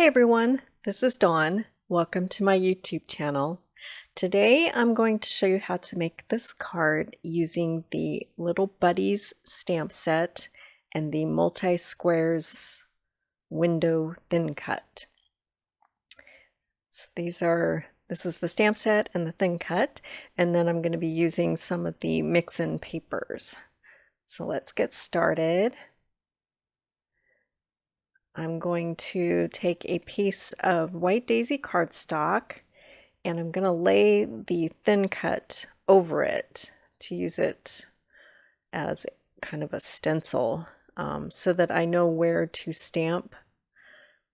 Hey everyone, this is Dawn. Welcome to my YouTube channel. Today I'm going to show you how to make this card using the Little Buddies stamp set and the multi-squares window thin cut. So this is the stamp set and the thin cut, and then I'm going to be using some of the mix-in papers. So let's get started. I'm going to take a piece of white daisy cardstock and I'm going to lay the thin cut over it to use it as kind of a stencil so that I know where to stamp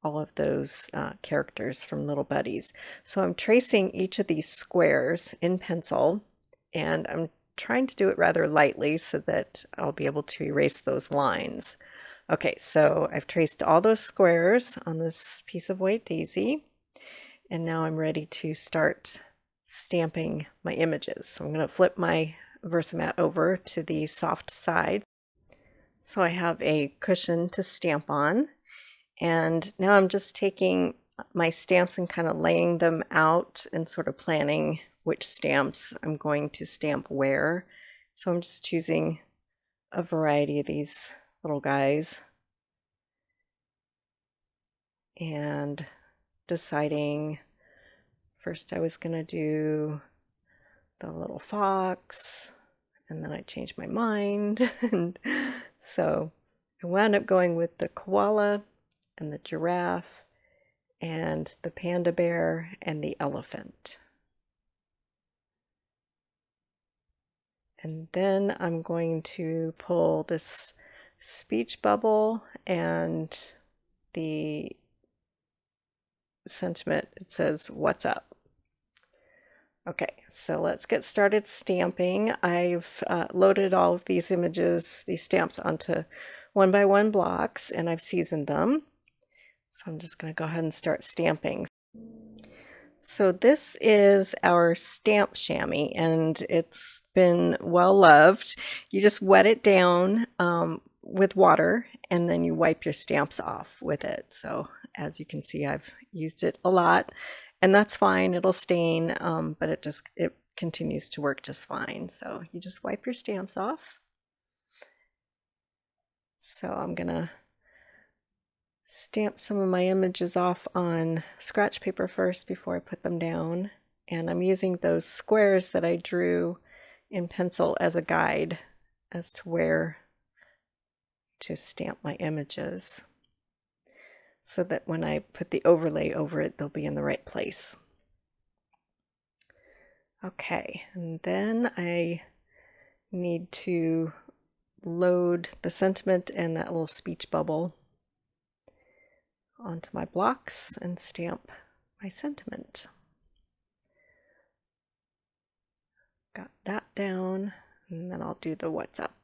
all of those characters from Little Buddies. So I'm tracing each of these squares in pencil, and I'm trying to do it rather lightly so that I'll be able to erase those lines. Okay, so I've traced all those squares on this piece of white daisy, and now I'm ready to start stamping my images. So I'm going to flip my Versamat over to the soft side. So I have a cushion to stamp on, and now I'm just taking my stamps and kind of laying them out and sort of planning which stamps I'm going to stamp where. So I'm just choosing a variety of these little guys and deciding first I was going to do the little fox, and then I changed my mind. And so I wound up going with the koala and the giraffe and the panda bear and the elephant. And then I'm going to pull this speech bubble and the sentiment. It says, "What's up?" Okay, so let's get started stamping. I've loaded all of these images, these stamps, onto 1x1 blocks, and I've seasoned them. So I'm just going to go ahead and start stamping. So this is our stamp chamois, and it's been well loved. You just wet it down with water, and then you wipe your stamps off with it. So as you can see, I've used it a lot, and that's fine. It'll stain, but it continues to work just fine. So you just wipe your stamps off. So I'm gonna stamp some of my images off on scratch paper first before I put them down, and I'm using those squares that I drew in pencil as a guide as to where to stamp my images so that when I put the overlay over it, they'll be in the right place. Okay, and then I need to load the sentiment and that little speech bubble onto my blocks and stamp my sentiment. Got that down, and then I'll do the "What's up?"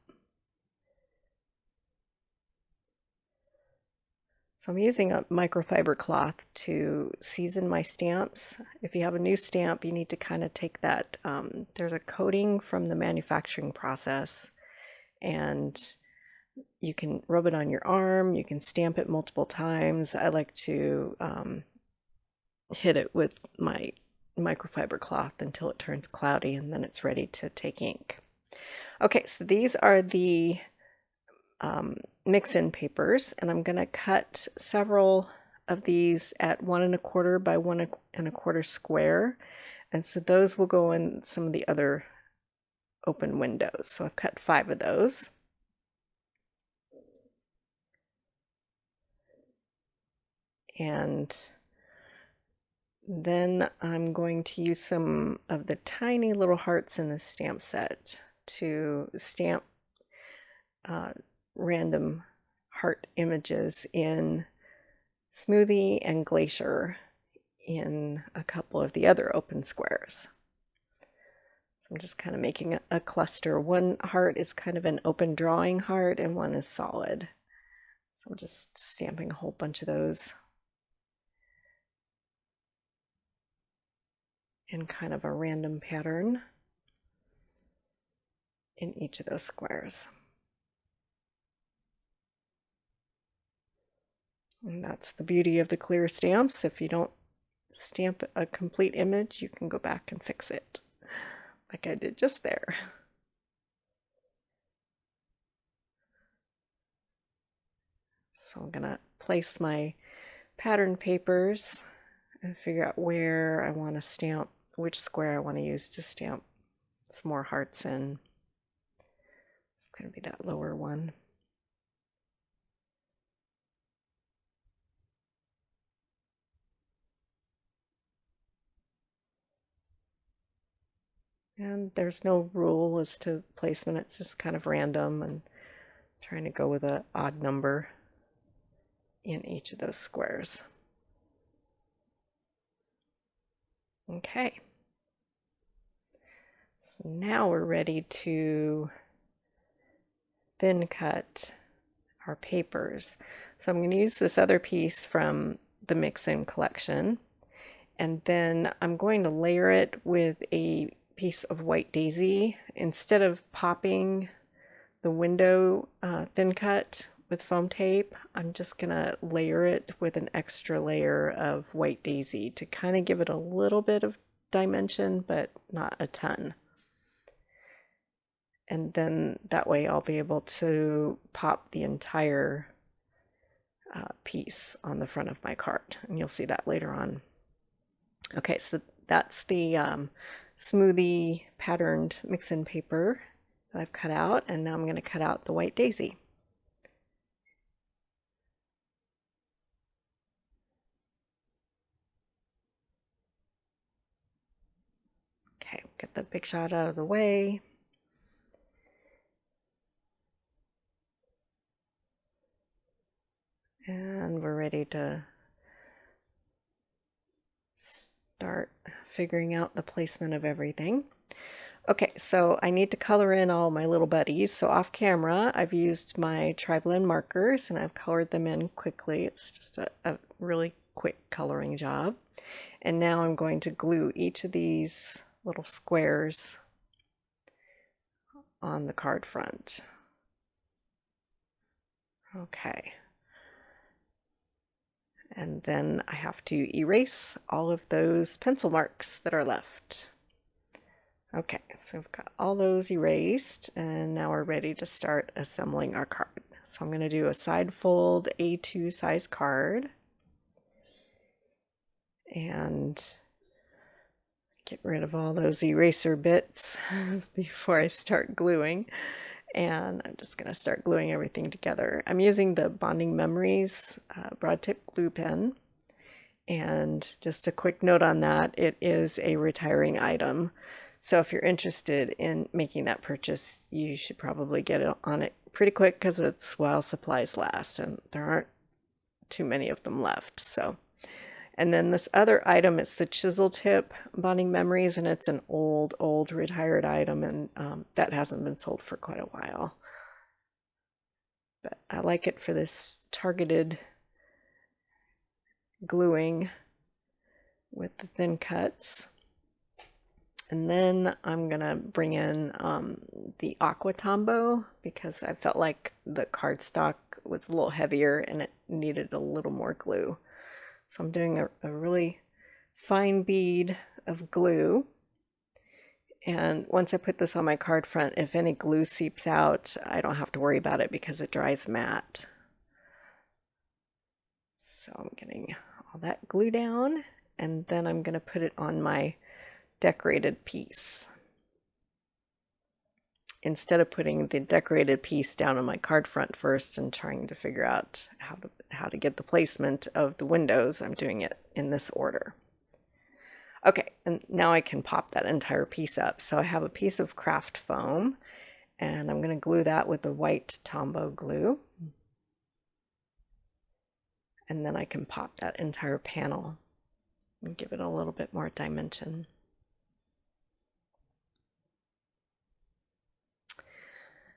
So I'm using a microfiber cloth to season my stamps. If you have a new stamp, you need to kind of take that, there's a coating from the manufacturing process, and you can rub it on your arm, you can stamp it multiple times. I like to hit it with my microfiber cloth until it turns cloudy, and then it's ready to take ink. Okay, so these are the mix-in papers, and I'm going to cut several of these at 1 1/4 by 1 1/4 square, and so those will go in some of the other open windows. So I've cut 5 of those. And then I'm going to use some of the tiny little hearts in the stamp set to stamp random heart images in Smoothie and Glacier in a couple of the other open squares. So I'm just kind of making a cluster. One heart is kind of an open drawing heart and one is solid. So I'm just stamping a whole bunch of those in kind of a random pattern in each of those squares. And that's the beauty of the clear stamps. If you don't stamp a complete image, you can go back and fix it, like I did just there. So I'm gonna place my pattern papers and figure out where I want to stamp, which square I want to use to stamp some more hearts in. It's gonna be that lower one. And there's no rule as to placement, it's just kind of random and trying to go with an odd number in each of those squares. Okay. So now we're ready to thin cut our papers. So I'm going to use this other piece from the Mix-In collection, and then I'm going to layer it with a piece of white daisy. Instead of popping the window thin cut with foam tape, I'm just gonna layer it with an extra layer of white daisy to kind of give it a little bit of dimension, but not a ton. And then that way I'll be able to pop the entire piece on the front of my card, and you'll see that later on. Okay, so that's the smoothie patterned mix-in paper that I've cut out, and now I'm going to cut out the white daisy. Okay, get the big shot out of the way. And we're ready to start figuring out the placement of everything. Okay, so I need to color in all my little buddies. So off camera, I've used my tri-blend markers and I've colored them in quickly. It's just a really quick coloring job. And now I'm going to glue each of these little squares on the card front. Okay. And then I have to erase all of those pencil marks that are left. Okay, so we've got all those erased, and now we're ready to start assembling our card. So I'm going to do a side fold A2 size card and get rid of all those eraser bits before I start gluing. And I'm just going to start gluing everything together. I'm using the Bonding Memories broad tip glue pen. And just a quick note on that, it is a retiring item. So if you're interested in making that purchase, you should probably get it on it pretty quick because it's while supplies last, and there aren't too many of them left. So, and then this other item, it's the chisel tip Bonding Memories, and it's an old retired item, and that hasn't been sold for quite a while. But I like it for this targeted gluing with the thin cuts. And then I'm gonna bring in the Aqua Tombow because I felt like the cardstock was a little heavier and it needed a little more glue. So I'm doing a really fine bead of glue. And once I put this on my card front, if any glue seeps out, I don't have to worry about it because it dries matte. So I'm getting all that glue down, and then I'm gonna put it on my decorated piece. Instead of putting the decorated piece down on my card front first and trying to figure out how to get the placement of the windows, I'm doing it in this order. Okay, and now I can pop that entire piece up. So I have a piece of craft foam, and I'm going to glue that with the white Tombow glue. And then I can pop that entire panel and give it a little bit more dimension.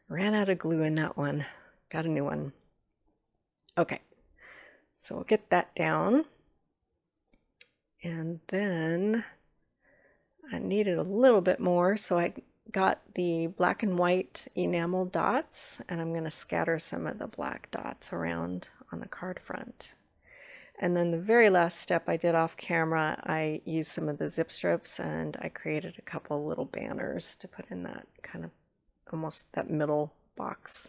Ran out of glue in that one. Got a new one. Okay, so we'll get that down. And then I needed a little bit more, so I got the black and white enamel dots, and I'm going to scatter some of the black dots around on the card front. And then the very last step I did off camera, I used some of the zip strips and I created a couple little banners to put in that kind of almost that middle box.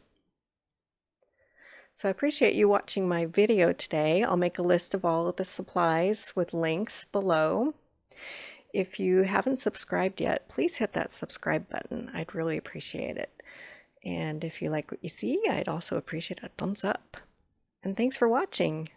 So I appreciate you watching my video today. I'll make a list of all of the supplies with links below. If you haven't subscribed yet, please hit that subscribe button. I'd really appreciate it. And if you like what you see, I'd also appreciate a thumbs up. And thanks for watching.